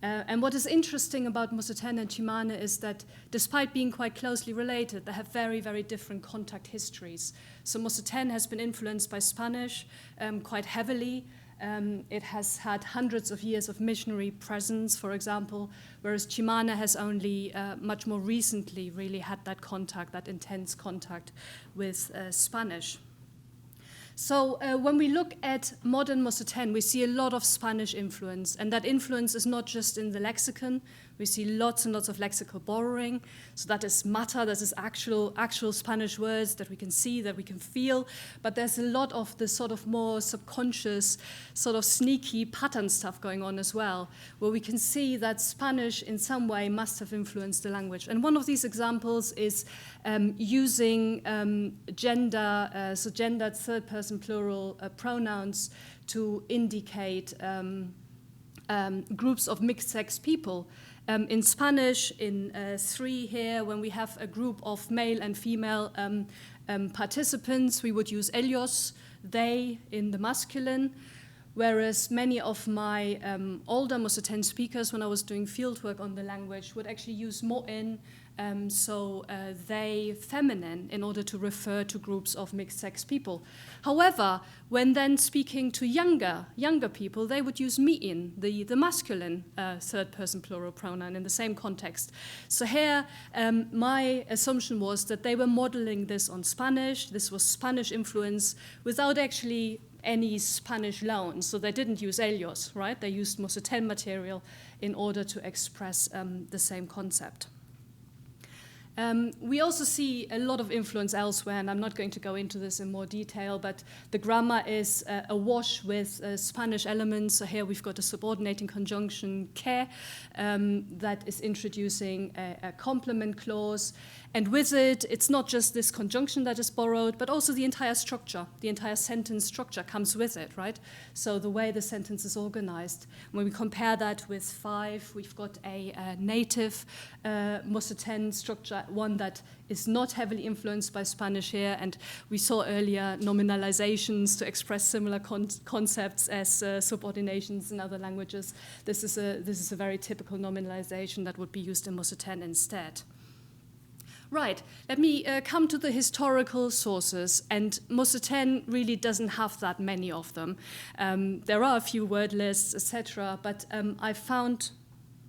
And what is interesting about Mosetén and Chimane is that despite being quite closely related, they have very, very different contact histories. So Mosetén has been influenced by Spanish quite heavily. It has had hundreds of years of missionary presence, for example, whereas Chimane has only much more recently really had that contact, that intense contact with Spanish. So when we look at modern Mosetén, we see a lot of Spanish influence, and that influence is not just in the lexicon. We see lots and lots of lexical borrowing. So that is mata, that is actual Spanish words that we can see, that we can feel. But there's a lot of the sort of more subconscious, sort of sneaky pattern stuff going on as well, where we can see that Spanish in some way must have influenced the language. And one of these examples is using gender, so gendered third-person plural pronouns to indicate groups of mixed-sex people. In Spanish, in 3 here, when we have a group of male and female participants, we would use ellos, they, in the masculine, whereas many of my older Mosetén speakers, when I was doing fieldwork on the language, would actually use mo'in, so they, feminine, in order to refer to groups of mixed-sex people. However, when then speaking to younger people, they would use mi'in, the masculine third-person plural pronoun in the same context. So here, my assumption was that they were modeling this on Spanish. This was Spanish influence without actually any Spanish loans. So they didn't use ellos, right? They used Mosetén material in order to express the same concept. We also see a lot of influence elsewhere, and I'm not going to go into this in more detail, but the grammar is awash with Spanish elements. So here we've got a subordinating conjunction, que, that is introducing a complement clause. And with it, it's not just this conjunction that is borrowed, but also the entire structure. The entire sentence structure comes with it, right? So the way the sentence is organized. When we compare that with 5, we've got a native Mosetén structure, one that is not heavily influenced by Spanish here. And we saw earlier nominalizations to express similar concepts as subordinations in other languages. This is a very typical nominalization that would be used in Mosetén instead. Right, let me come to the historical sources, and Mosetén really doesn't have that many of them. There are a few word lists, etc., but I found,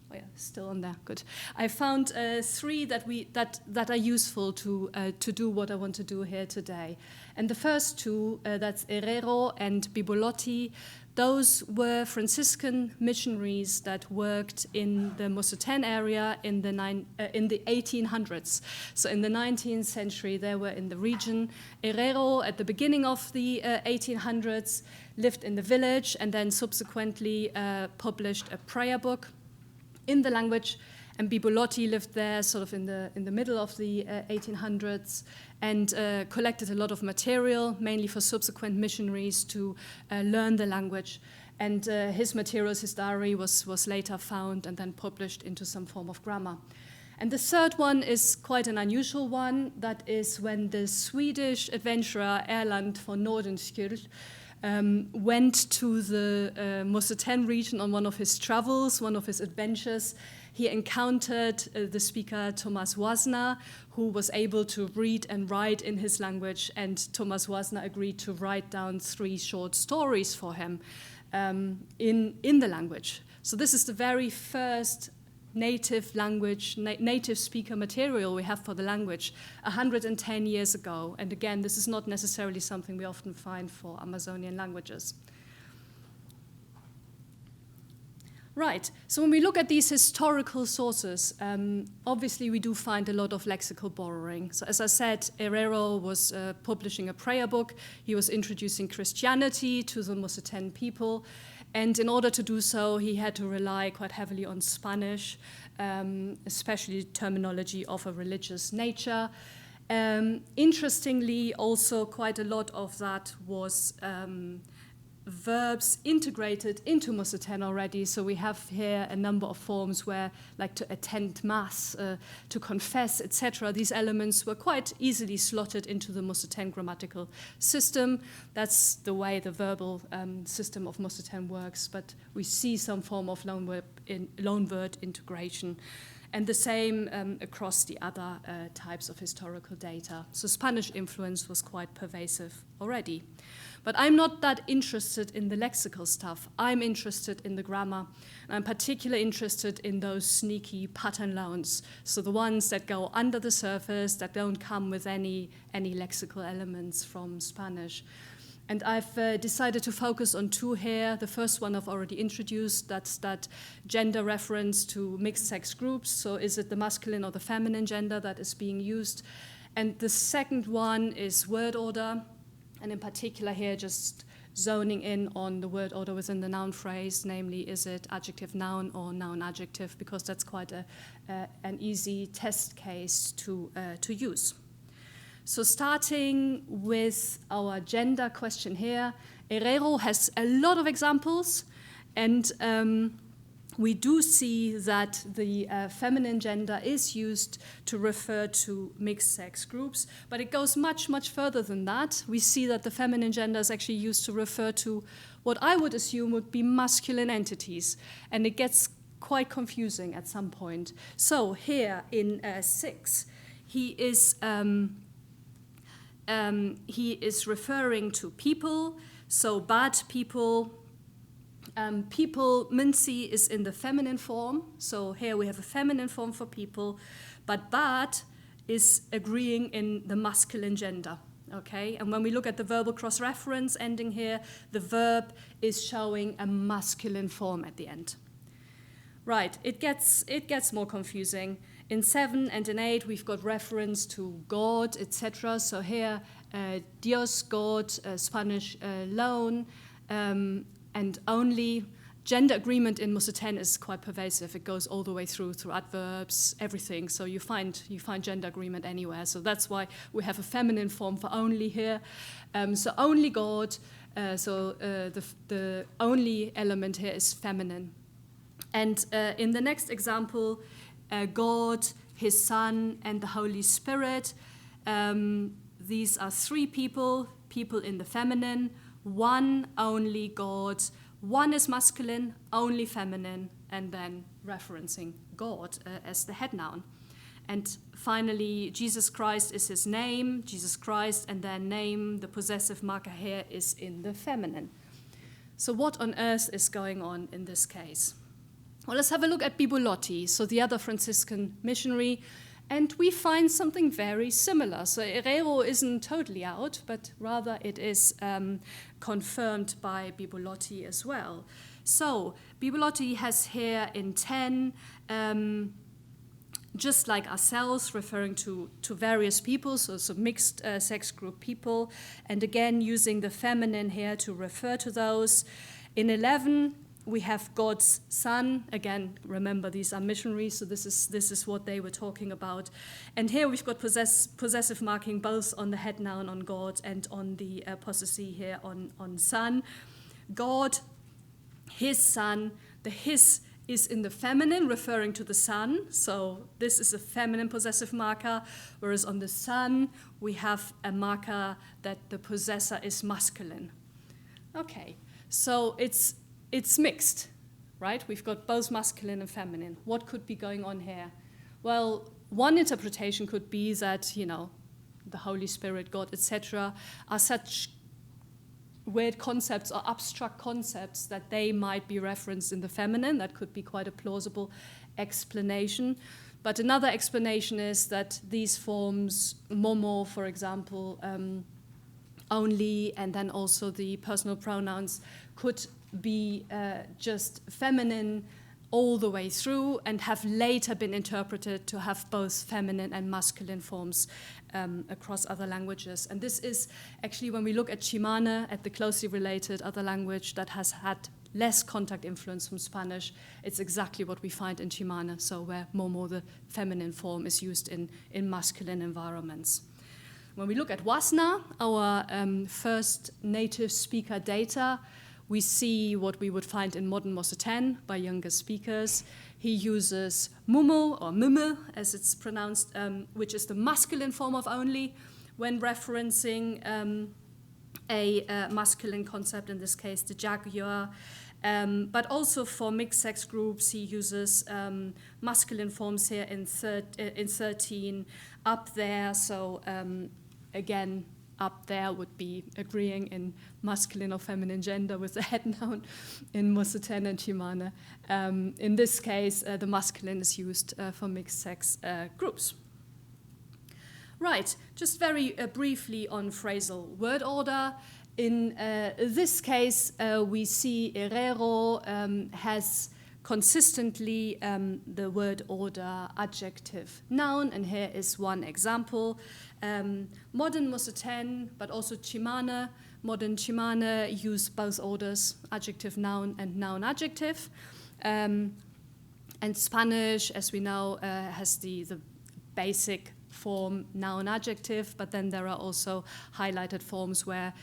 oh yeah, still on there, good. I found 3 that are useful to do what I want to do here today. And the first 2, that's Herrero and Bibolotti. Those were Franciscan missionaries that worked in the Mosetén area in the 1800s. So in the 19th century, they were in the region. Herrero, at the beginning of the 1800s, lived in the village and then subsequently published a prayer book in the language. And Bibolotti lived there sort of in the middle of the 1800s and collected a lot of material, mainly for subsequent missionaries to learn the language. And his materials, his diary, was later found and then published into some form of grammar. And the third one is quite an unusual one. That is when the Swedish adventurer Erland von Nordenskjöld went to the Mosetén region on one of his travels, one of his adventures. He encountered the speaker Thomas Wasner, who was able to read and write in his language, and Thomas Wasner agreed to write down 3 short stories for him in the language. So this is the very first native language, native speaker material we have for the language 110 years ago. And again, this is not necessarily something we often find for Amazonian languages. Right, so when we look at these historical sources, obviously we do find a lot of lexical borrowing. So as I said, Herrero was publishing a prayer book. He was introducing Christianity to the Mosetén people. And in order to do so, he had to rely quite heavily on Spanish, especially terminology of a religious nature. Interestingly, also quite a lot of that was verbs integrated into Mosetén already. So we have here a number of forms where, like to attend mass, to confess, etc. These elements were quite easily slotted into the Mosetén grammatical system. That's the way the verbal system of Mosetén works, but we see some form of loanword integration. And the same across the other types of historical data. So Spanish influence was quite pervasive already. But I'm not that interested in the lexical stuff. I'm interested in the grammar. And I'm particularly interested in those sneaky pattern loans. So the ones that go under the surface, that don't come with any lexical elements from Spanish. And I've decided to focus on 2 here. The first one I've already introduced, that's that gender reference to mixed sex groups. So is it the masculine or the feminine gender that is being used? And the second one is word order. And in particular here, just zoning in on the word order within the noun phrase, namely, is it adjective noun or noun adjective, because that's quite an easy test case to use. So starting with our gender question here, Herrero has a lot of examples, and we do see that the feminine gender is used to refer to mixed sex groups, but it goes much, much further than that. We see that the feminine gender is actually used to refer to what I would assume would be masculine entities, and it gets quite confusing at some point. So here in 6, he is referring to people, so bad people. People, Mincy, is in the feminine form. So here we have a feminine form for people, but bad is agreeing in the masculine gender. Okay, and when we look at the verbal cross-reference ending here, the verb is showing a masculine form at the end. Right, it gets more confusing. In 7 and in 8, we've got reference to God, etc. So here, Dios, God, Spanish loan, and only. Gender agreement in Mosetén is quite pervasive. It goes all the way through adverbs, everything. So you find gender agreement anywhere. So that's why we have a feminine form for only here. So only God. The only element here is feminine. And in the next example, God, His Son, and the Holy Spirit. These are 3 people in the feminine. 1 only God, 1 is masculine, only feminine, and then referencing God as the head noun. And finally, Jesus Christ is his name, Jesus Christ, and their name, the possessive marker here, is in the feminine. So what on earth is going on in this case? Well, let's have a look at Bibolotti, so the other Franciscan missionary. And we find something very similar. So Herrero isn't totally out, but rather it is confirmed by Bibolotti as well. So Bibolotti has here in 10, just like ourselves, referring to various people, so mixed sex group people, and again using the feminine here to refer to those. In 11, we have God's Son. Again, remember, these are missionaries, so this is what they were talking about. And here we've got possessive marking both on the head noun on God and on the possessee here on Son. God his son, the his is in the feminine, referring to the sun. So this is a feminine possessive marker, whereas on the son, we have a marker that the possessor is masculine. Okay, so it's mixed, right? We've got both masculine and feminine. What could be going on here? Well, one interpretation could be that, you know, the Holy Spirit, God, etc., are such weird concepts or abstract concepts that they might be referenced in the feminine. That could be quite a plausible explanation. But another explanation is that these forms, momo, for example, only, and then also the personal pronouns could be just feminine all the way through and have later been interpreted to have both feminine and masculine forms across other languages. And this is actually, when we look at Chimane, at the closely related other language that has had less contact influence from Spanish, it's exactly what we find in Chimane, so where momo, the feminine form, is used in masculine environments. When we look at Wasna, our first native speaker data, we see what we would find in modern Mosetén by younger speakers. He uses mumu, or mumu, as it's pronounced, which is the masculine form of only, when referencing a masculine concept, in this case, the jaguar. But also for mixed-sex groups, he uses masculine forms here in 13, up there, so again, up there would be agreeing in masculine or feminine gender with the head noun in Mosetén and Chimane. In this case, the masculine is used for mixed-sex groups. Right, just very briefly on phrasal word order. In this case, we see Herrero has consistently the word order adjective noun, and here is one example. Modern Mosetén, but also Chimane, modern Chimane use both orders, adjective noun and noun adjective. And Spanish, as we know, has the basic form noun adjective, but then there are also highlighted forms where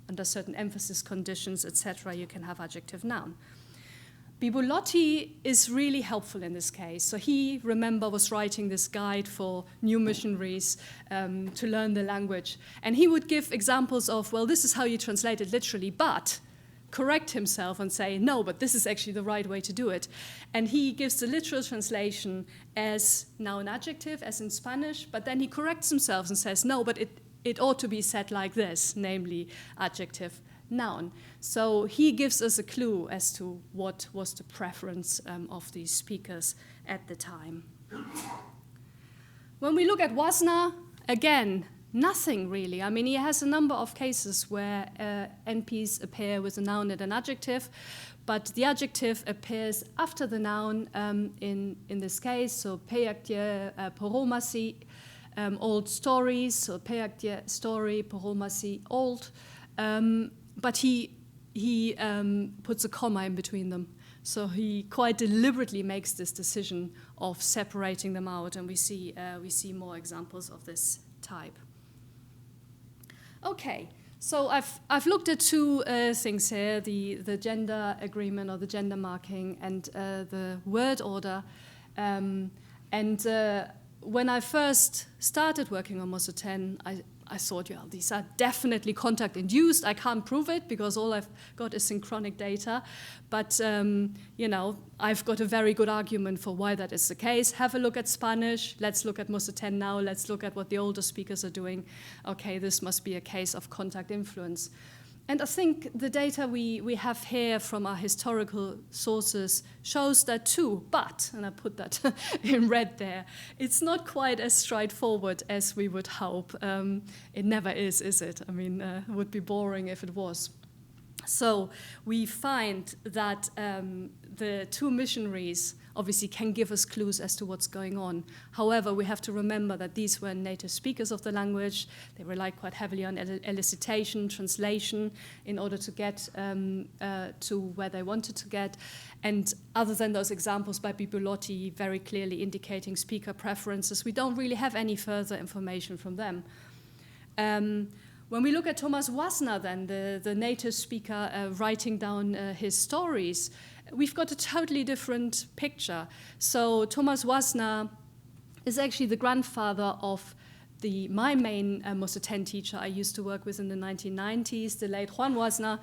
under certain emphasis conditions, etc., you can have adjective noun. Bibulotti is really helpful in this case. So he, remember, was writing this guide for new missionaries to learn the language. And he would give examples of, well, this is how you translate it literally, but correct himself and say, no, but this is actually the right way to do it. And he gives the literal translation as noun adjective, as in Spanish, but then he corrects himself and says, no, but it ought to be said like this, namely adjective noun. So he gives us a clue as to what was the preference of these speakers at the time. When we look at Wasna, again, nothing really. I mean, he has a number of cases where NPs appear with a noun and an adjective, but the adjective appears after the noun in this case. So peaktje poromasi, old stories, so peaktje story, poromasi old. But he puts a comma in between them. So he quite deliberately makes this decision of separating them out, and we see more examples of this type. Okay, so I've looked at two things here: the gender agreement or the gender marking, and the word order. When I first started working on Mosetén, I thought, yeah, these are definitely contact-induced. I can't prove it because all I've got is synchronic data. But, you know, I've got a very good argument for why that is the case. Have a look at Spanish. Let's look at Mosetén now. Let's look at what the older speakers are doing. Okay, this must be a case of contact influence. And I think the data we have here from our historical sources shows that too, but, and I put that in red there, it's not quite as straightforward as we would hope. It never is it? I mean, it would be boring if it was. So we find that the two missionaries obviously can give us clues as to what's going on. However, we have to remember that these were native speakers of the language. They relied quite heavily on elicitation, translation, in order to get to where they wanted to get. And other than those examples by Bibulotti very clearly indicating speaker preferences, we don't really have any further information from them. When we look at Thomas Wasner, then, the native speaker writing down his stories, we've got a totally different picture. So Thomas Wasner is actually the grandfather of my main Mosetén teacher I used to work with in the 1990s, the late Juan Wasner.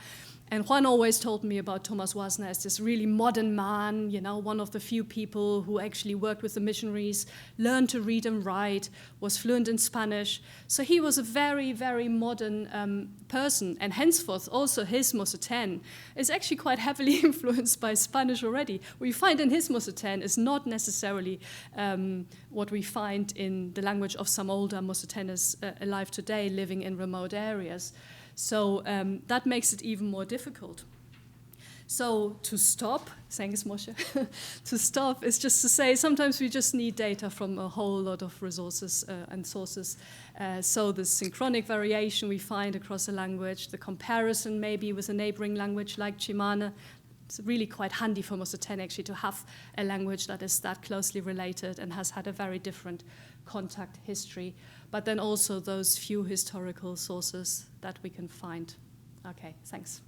And Juan always told me about Thomas Wasner as this really modern man, you know, one of the few people who actually worked with the missionaries, learned to read and write, was fluent in Spanish. So he was a very, very modern person. And henceforth, also his Mosetén is actually quite heavily influenced by Spanish already. What we find in his Mosetén is not necessarily what we find in the language of some older Moseténers alive today, living in remote areas. So that makes it even more difficult. So to stop, thanks Moshe, to stop is just to say sometimes we just need data from a whole lot of resources and sources. So the synchronic variation we find across a language, the comparison maybe with a neighboring language like Chimane, it's really quite handy for Mosetén actually to have a language that is that closely related and has had a very different contact history. But then also those few historical sources that we can find. Okay, thanks.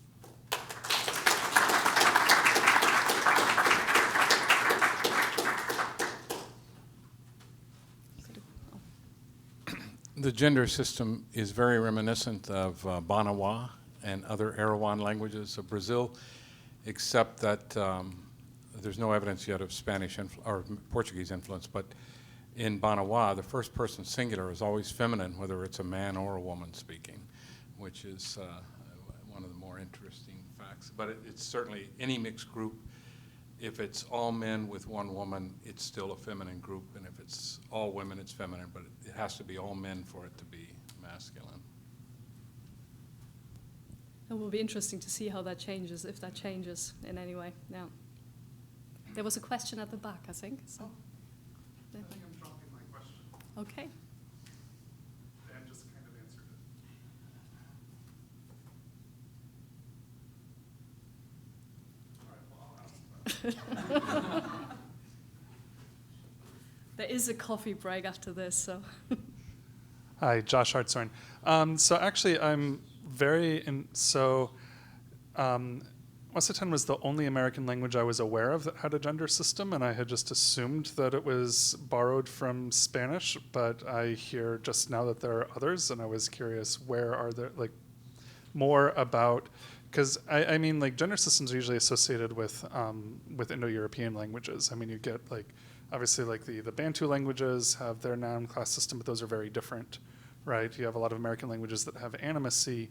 The gender system is very reminiscent of Banawa and other Arawan languages of Brazil, except that there's no evidence yet of Spanish or Portuguese influence, but in Banawa, the first person singular is always feminine, whether it's a man or a woman speaking, which is one of the more interesting facts. But it's certainly any mixed group. If it's all men with one woman, it's still a feminine group, and if it's all women, it's feminine, but it has to be all men for it to be masculine. It will be interesting to see how that changes, if that changes in any way. Yeah. There was a question at the back, I think. So. I think I'm dropping my question. Okay. Dan just kind of answered it. All right, well, I'll ask that. There is a coffee break after this, so. Hi, Josh Hartshorn. So actually, I'm Mosetén was the only American language I was aware of that had a gender system, and I had just assumed that it was borrowed from Spanish, but I hear just now that there are others, and I was curious, where are there, like, more about, because I mean, like, gender systems are usually associated with Indo-European languages. I mean, you get, like, obviously, like, the Bantu languages have their noun class system, but those are very different, right? You have a lot of American languages that have animacy.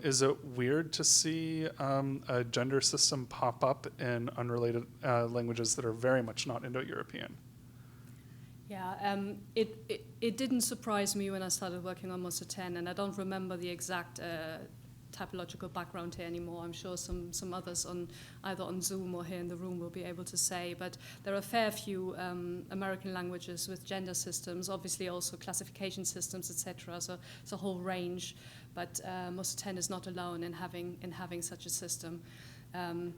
Is it weird to see a gender system pop up in unrelated languages that are very much not Indo-European? Yeah, it didn't surprise me when I started working on Mosetén, and I don't remember the exact typological background here anymore. I'm sure some others either on Zoom or here in the room will be able to say, but there are a fair few American languages with gender systems, obviously also classification systems, etc. So it's a whole range, but Mosetén is not alone in having such a system.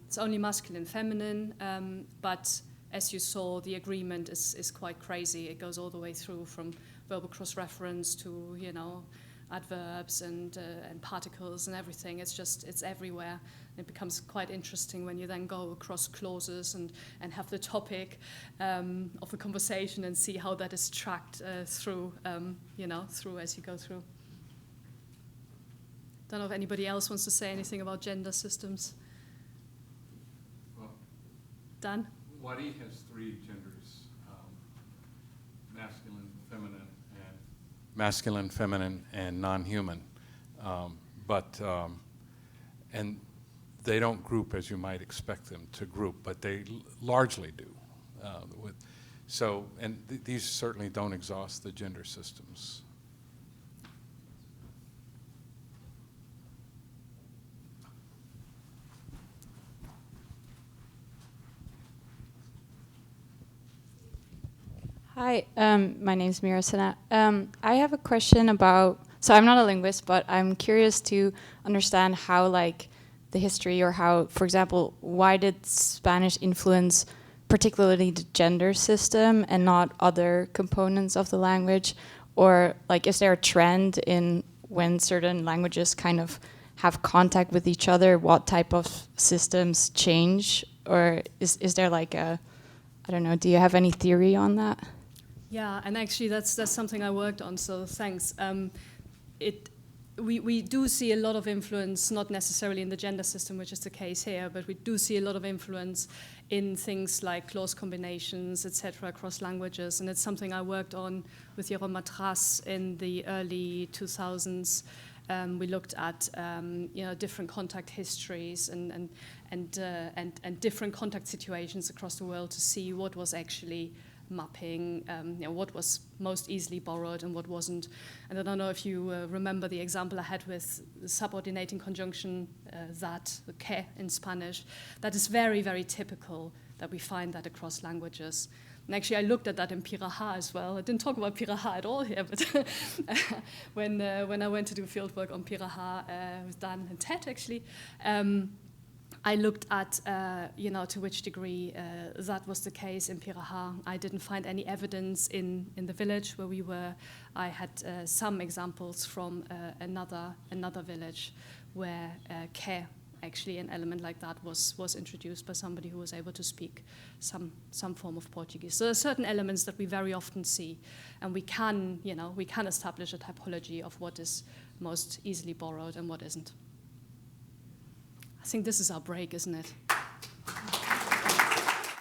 It's only masculine, feminine, but as you saw, the agreement is quite crazy. It goes all the way through from verbal cross-reference to, you know, adverbs and particles and everything. It's everywhere. It becomes quite interesting when you then go across clauses and have the topic of a conversation and see how that is tracked through as you go through. Don't know if anybody else wants to say anything about gender systems. Well, Dan? Wadi has three genders, masculine, feminine, and non-human. And they don't group as you might expect them to group, but they largely do. These certainly don't exhaust the gender systems. Hi, my name is Mira Sana. I have a question about, so I'm not a linguist, but I'm curious to understand how, like, the history or how, for example, why did Spanish influence particularly the gender system and not other components of the language? Or, like, is there a trend in when certain languages kind of have contact with each other, what type of systems change? Or is there like a, I don't know, do you have any theory on that? Yeah, and actually that's something I worked on, so thanks. We do see a lot of influence, not necessarily in the gender system, which is the case here, but we do see a lot of influence in things like clause combinations, etc., across languages, and it's something I worked on with Giro in the early 2000s. We looked at different contact histories and different contact situations across the world to see what was actually mapping, what was most easily borrowed and what wasn't. And I don't know if you remember the example I had with the subordinating conjunction, that, the que in Spanish. That is very, very typical that we find that across languages. And actually, I looked at that in Pirahā as well. I didn't talk about Pirahā at all here, but when I went to do fieldwork on Pirahā with Dan and Ted, actually, I looked at, to which degree that was the case in Pirahā. I didn't find any evidence in the village where we were. I had some examples from another village where que, actually an element like that, was introduced by somebody who was able to speak some form of Portuguese. So there are certain elements that we very often see, and we can establish a typology of what is most easily borrowed and what isn't. I think this is our break, isn't it?